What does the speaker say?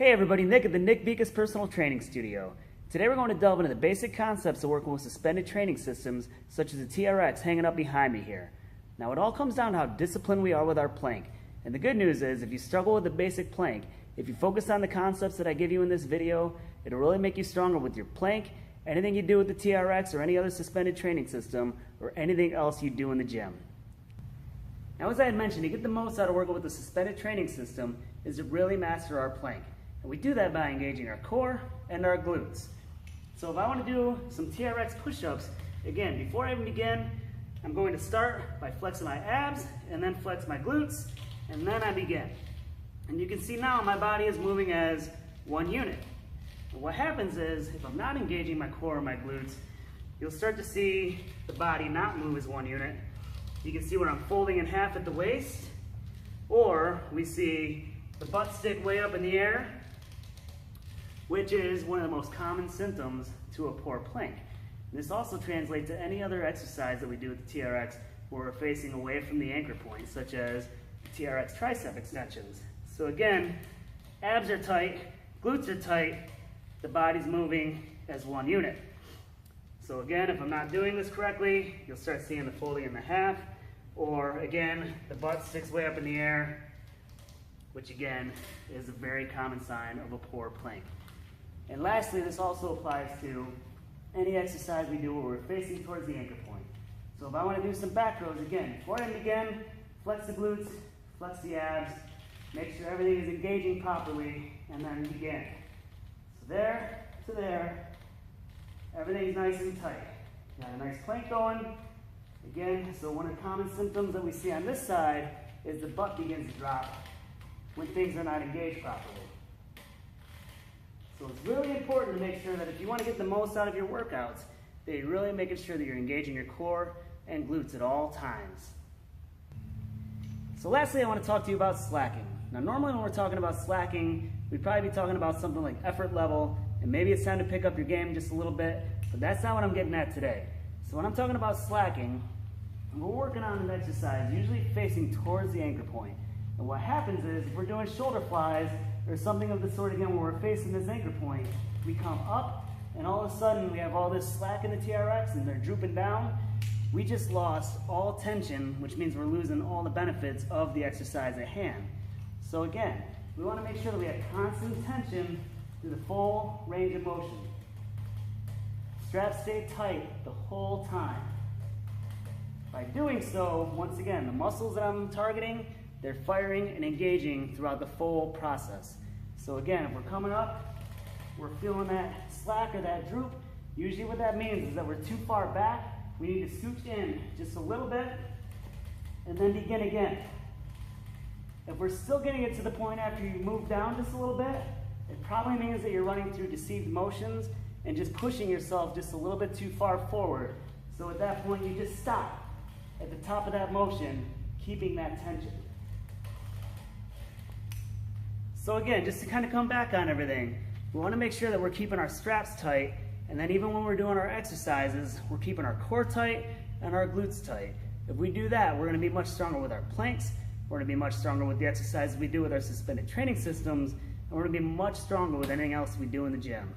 Hey everybody, Nick at the Nick Vikas Personal Training Studio. Today we're going to delve into the basic concepts of working with suspended training systems such as the TRX hanging up behind me here. Now it all comes down to how disciplined we are with our plank. And the good news is if you struggle with the basic plank, if you focus on the concepts that I give you in this video, it'll really make you stronger with your plank, anything you do with the TRX or any other suspended training system, or anything else you do in the gym. Now as I had mentioned, to get the most out of working with the suspended training system is to really master our plank. And we do that by engaging our core and our glutes. So if I want to do some TRX push-ups, again, before I even begin, I'm going to start by flexing my abs and then flex my glutes, and then I begin. And you can see now my body is moving as one unit. And what happens is, if I'm not engaging my core or my glutes, you'll start to see the body not move as one unit. You can see where I'm folding in half at the waist, or we see the butt stick way up in the air, which is one of the most common symptoms to a poor plank. This also translates to any other exercise that we do with the TRX where we're facing away from the anchor point, such as TRX tricep extensions. So again, abs are tight, glutes are tight, the body's moving as one unit. So again, if I'm not doing this correctly, you'll start seeing the folding in the half, or again, the butt sticks way up in the air, which again is a very common sign of a poor plank. And lastly, this also applies to any exercise we do where we're facing towards the anchor point. So if I want to do some back rows, again, before I begin, flex the glutes, flex the abs, make sure everything is engaging properly, and then begin. So there to there, everything's nice and tight. Got a nice plank going. Again, so one of the common symptoms that we see on this side is the butt begins to drop when things are not engaged properly. So it's really important to make sure that if you want to get the most out of your workouts, that you're really making sure that you're engaging your core and glutes at all times. So lastly, I want to talk to you about slacking. Now normally when we're talking about slacking, we'd probably be talking about something like effort level, and maybe it's time to pick up your game just a little bit, but that's not what I'm getting at today. So when I'm talking about slacking, we're working on an exercise usually facing towards the anchor point. And what happens is, if we're doing shoulder flies or something of the sort again where we're facing this anchor point, we come up and all of a sudden we have all this slack in the TRX and they're drooping down. We just lost all tension, which means we're losing all the benefits of the exercise at hand. So again, we want to make sure that we have constant tension through the full range of motion. Straps stay tight the whole time. By doing so, once again, the muscles that I'm targeting, they're firing and engaging throughout the full process. So again, if we're coming up, we're feeling that slack or that droop, usually what that means is that we're too far back. We need to scooch in just a little bit and then begin again. If we're still getting it to the point after you move down just a little bit, it probably means that you're running through deceived motions and just pushing yourself just a little bit too far forward. So at that point, you just stop at the top of that motion, keeping that tension. So again, just to kind of come back on everything, we want to make sure that we're keeping our straps tight, and then even when we're doing our exercises, we're keeping our core tight and our glutes tight. If we do that, we're going to be much stronger with our planks, we're going to be much stronger with the exercises we do with our suspended training systems, and we're going to be much stronger with anything else we do in the gym.